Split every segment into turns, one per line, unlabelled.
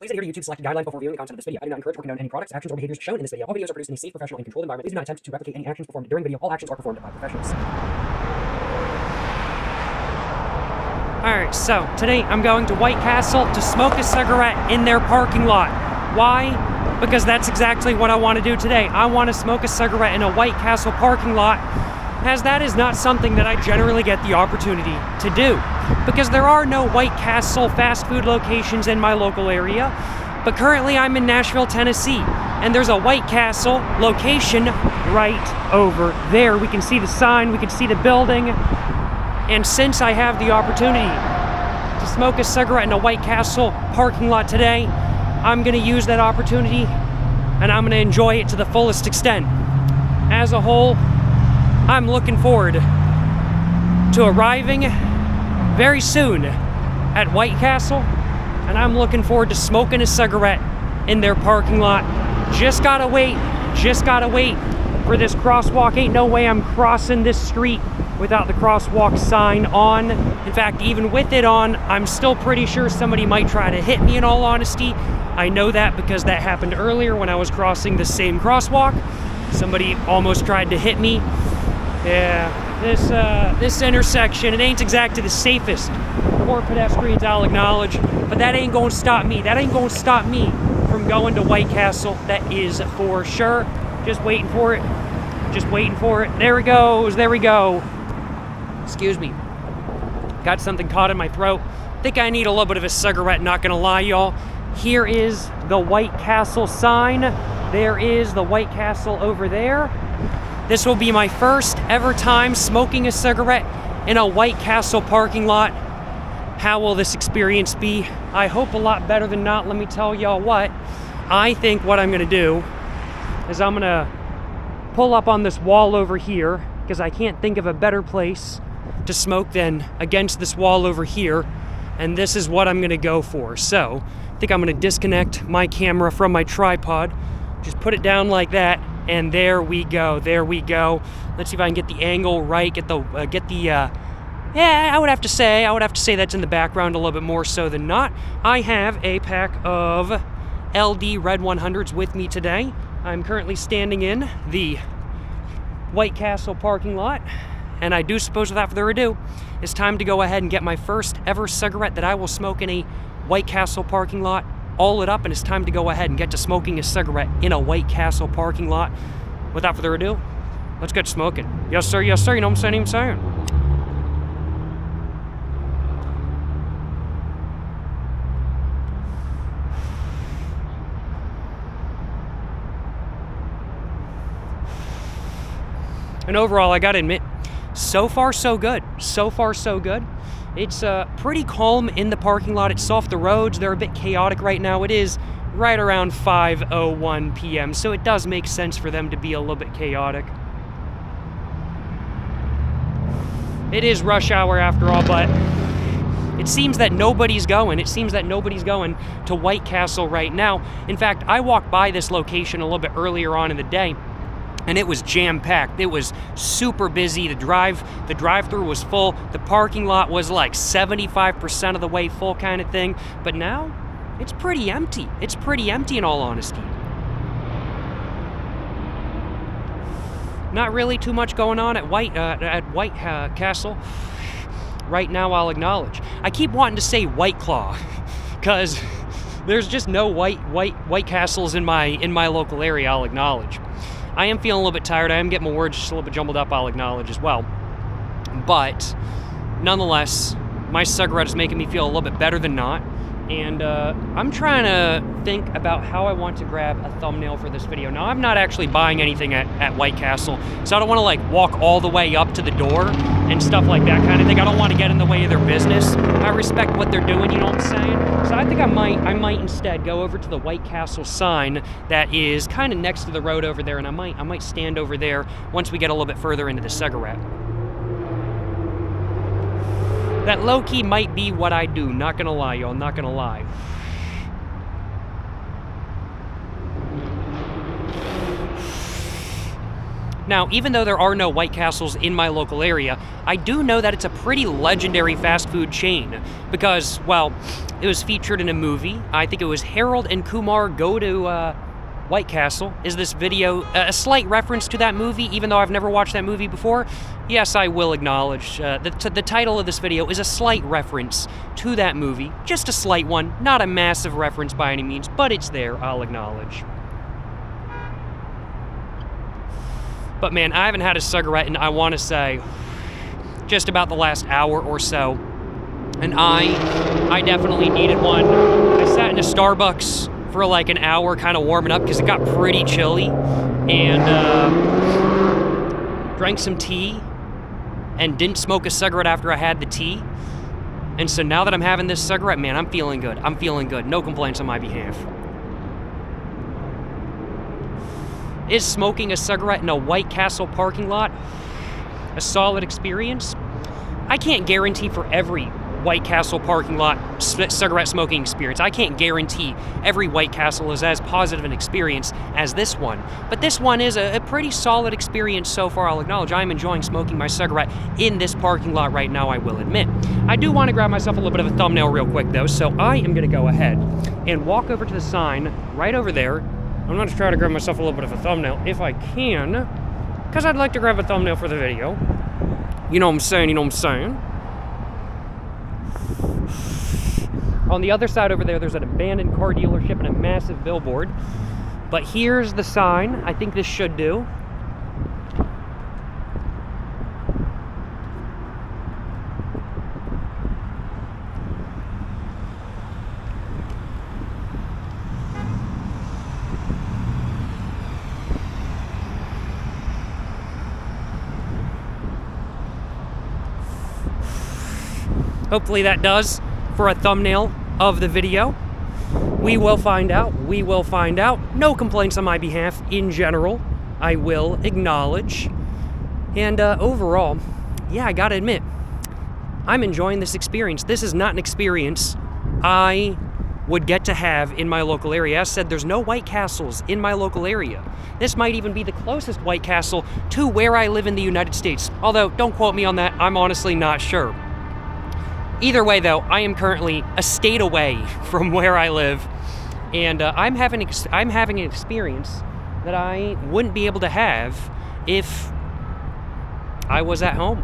Please adhere to YouTube's selected guidelines before viewing the content of this video. I do not encourage or condone any products, actions, or behaviors shown in this video. All videos are produced in a safe, professional, and controlled environment. Please do not attempt to replicate any actions performed during the video. All actions are performed by professionals.
Alright, so today I'm going to White Castle to smoke a cigarette in their parking lot. Why? Because that's exactly what I want to do today. I want to smoke a cigarette in a White Castle parking lot, as that is not something that I generally get the opportunity to do. Because there are no White Castle fast food locations in my local area, but currently I'm in Nashville, Tennessee, and there's a White Castle location right over there. We can see the sign, we can see the building, and since I have the opportunity to smoke a cigarette in a White Castle parking lot today, I'm going to use that opportunity and I'm going to enjoy it to the fullest extent. As a whole, I'm looking forward to arriving very soon at White Castle, and I'm looking forward to smoking a cigarette in their parking lot. Just gotta wait for this crosswalk. Ain't no way I'm crossing this street without the crosswalk sign on. In fact, even with it on, I'm still pretty sure somebody might try to hit me, in all honesty. I know that because that happened earlier when I was crossing the same crosswalk. Somebody almost tried to hit me. Yeah, this intersection, it ain't exactly the safest for pedestrians, I'll acknowledge, but that ain't gonna stop me. That ain't gonna stop me from going to White Castle, that is for sure. Just waiting for it. Just waiting for it. There it goes, there we go. Excuse me. Got something caught in my throat. Think I need a little bit of a cigarette, not gonna lie, y'all. Here is the White Castle sign. There is the White Castle over there. This will be my first ever time smoking a cigarette in a White Castle parking lot. How will this experience be? I hope a lot better than not. Let me tell y'all what. I think what I'm gonna do is I'm gonna pull up on this wall over here, because I can't think of a better place to smoke than against this wall over here, and this is what I'm gonna go for. So, I think I'm gonna disconnect my camera from my tripod, just put it down like that, and there we go, there we go. Let's see if I can get the angle right, yeah, I would have to say that's in the background a little bit more so than not. I have a pack of LD Red 100s with me today. I'm currently standing in the White Castle parking lot, and I do suppose without further ado, it's time to go ahead and get my first ever cigarette that I will smoke in a White Castle parking lot. All lit up, and it's time to go ahead and get to smoking a cigarette in a White Castle parking lot. Without further ado, let's get smoking. Yes sir, you know what I'm saying? And overall, I gotta admit, so far so good. So far so good. It's pretty calm in the parking lot itself. The roads, they're a bit chaotic right now. It is right around 5:01 p.m., so it does make sense for them to be a little bit chaotic. It is rush hour after all, but it seems that nobody's going. It seems that nobody's going to White Castle right now. In fact, I walked by this location a little bit earlier on in the day, and it was jam-packed. It was super busy. The drive-through was full. The parking lot was like 75% of the way full kind of thing. But now, it's pretty empty. It's pretty empty in all honesty. Not really too much going on at White Castle right now, I'll acknowledge. I keep wanting to say White Claw, because there's just no White Castles in my local area, I'll acknowledge. I am feeling a little bit tired. I am getting my words just a little bit jumbled up, I'll acknowledge as well. But nonetheless, my cigarette is making me feel a little bit better than not. And I'm trying to think about how I want to grab a thumbnail for this video. Now, I'm not actually buying anything at White Castle, so I don't want to like walk all the way up to the door and stuff like that kind of thing. I don't want to get in the way of their business. I respect what they're doing, you know what I'm saying? So I think I might instead go over to the White Castle sign that is kind of next to the road over there, and I might stand over there once we get a little bit further into the cigarette. That low-key might be what I do, not gonna lie, y'all, not gonna lie. Now, even though there are no White Castles in my local area, I do know that it's a pretty legendary fast food chain because, well, it was featured in a movie. I think it was Harold and Kumar Go to White Castle. Is this video a slight reference to that movie, even though I've never watched that movie before? Yes, I will acknowledge. The title of this video is a slight reference to that movie. Just a slight one, not a massive reference by any means, but it's there, I'll acknowledge. But man, I haven't had a cigarette in, I want to say, just about the last hour or so. And I definitely needed one. I sat in a Starbucks for like an hour kind of warming up because it got pretty chilly, and drank some tea and didn't smoke a cigarette after I had the tea. And so now that I'm having this cigarette, man, I'm feeling good. I'm feeling good. No complaints on my behalf. Is smoking a cigarette in a White Castle parking lot a solid experience? I can't guarantee for every White Castle parking lot cigarette smoking experience. I can't guarantee every White Castle is as positive an experience as this one. But this one is a pretty solid experience so far, I'll acknowledge. I'm enjoying smoking my cigarette in this parking lot right now, I will admit. I do want to grab myself a little bit of a thumbnail real quick though, so I am going to go ahead and walk over to the sign right over there. I'm going to try to grab myself a little bit of a thumbnail if I can, because I'd like to grab a thumbnail for the video. You know what I'm saying, you know what I'm saying? On the other side over there, there's an abandoned car dealership and a massive billboard. But here's the sign. I think this should do. Hopefully that does for a thumbnail of the video. We will find out. We will find out. No complaints on my behalf in general. I will acknowledge. And overall, yeah, I gotta admit, I'm enjoying this experience. This is not an experience I would get to have in my local area. As said, there's no White Castles in my local area. This might even be the closest White Castle to where I live in the United States. Although, don't quote me on that, I'm honestly not sure. Either way, though, I am currently a state away from where I live, and I'm having an experience that I wouldn't be able to have if I was at home.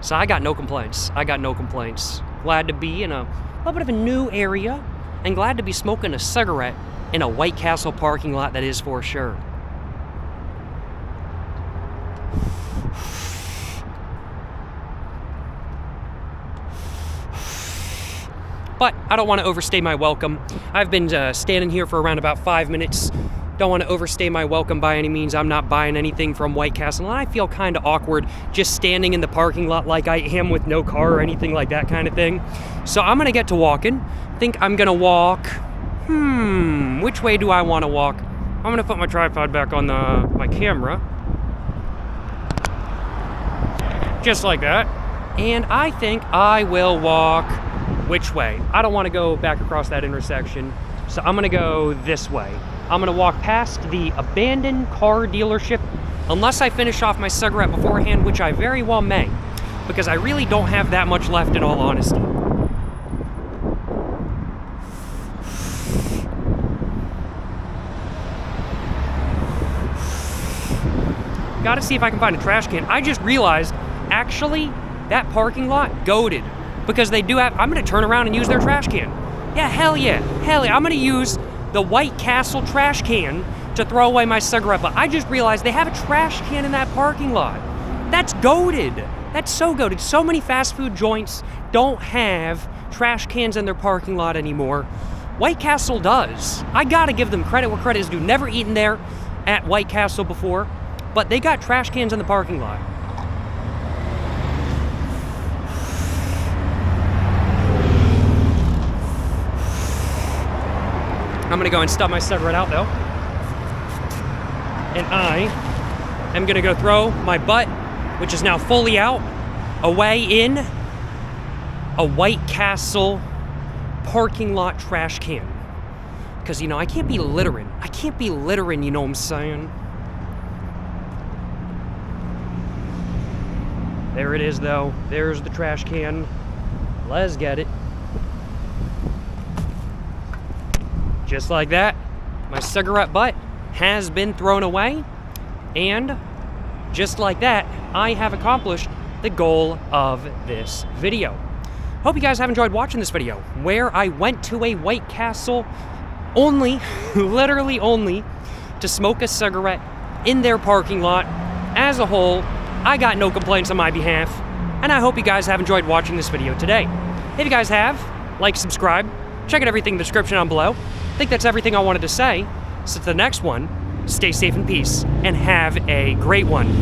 So I got no complaints. I got no complaints. Glad to be in a little bit of a new area, and glad to be smoking a cigarette in a White Castle parking lot, that is for sure. But I don't want to overstay my welcome. I've been standing here for around about 5 minutes. Don't want to overstay my welcome by any means. I'm not buying anything from White Castle, and I feel kind of awkward just standing in the parking lot like I am with no car or anything like that kind of thing. So I'm going to get to walking. I think I'm going to walk... which way do I want to walk? I'm going to put my tripod back on my camera. Just like that. And I think I will walk... which way? I don't want to go back across that intersection, so I'm going to go this way. I'm going to walk past the abandoned car dealership, unless I finish off my cigarette beforehand, which I very well may, because I really don't have that much left in all honesty. Gotta see if I can find a trash can. I just realized, actually, that parking lot goated. Because they do have, I'm gonna turn around and use their trash can. Yeah, hell yeah. Hell yeah, I'm gonna use the White Castle trash can to throw away my cigarette butt. I just realized they have a trash can in that parking lot. That's goated. That's so goated. So many fast food joints don't have trash cans in their parking lot anymore. White Castle does. I gotta give them credit where credit is due. Never eaten there at White Castle before, but they got trash cans in the parking lot. I'm gonna go and stub my cigarette out though. And I am gonna go throw my butt, which is now fully out, away in a White Castle parking lot trash can. Because, you know, I can't be littering. I can't be littering, you know what I'm saying? There it is, though. There's the trash can. Let's get it. Just like that, my cigarette butt has been thrown away, and just like that, I have accomplished the goal of this video. Hope you guys have enjoyed watching this video, where I went to a White Castle only, literally only, to smoke a cigarette in their parking lot. As a whole, I got no complaints on my behalf, and I hope you guys have enjoyed watching this video today. If you guys have, like, subscribe, check out everything in the description down below. I think that's everything I wanted to say. So to the next one, stay safe and peace, and have a great one.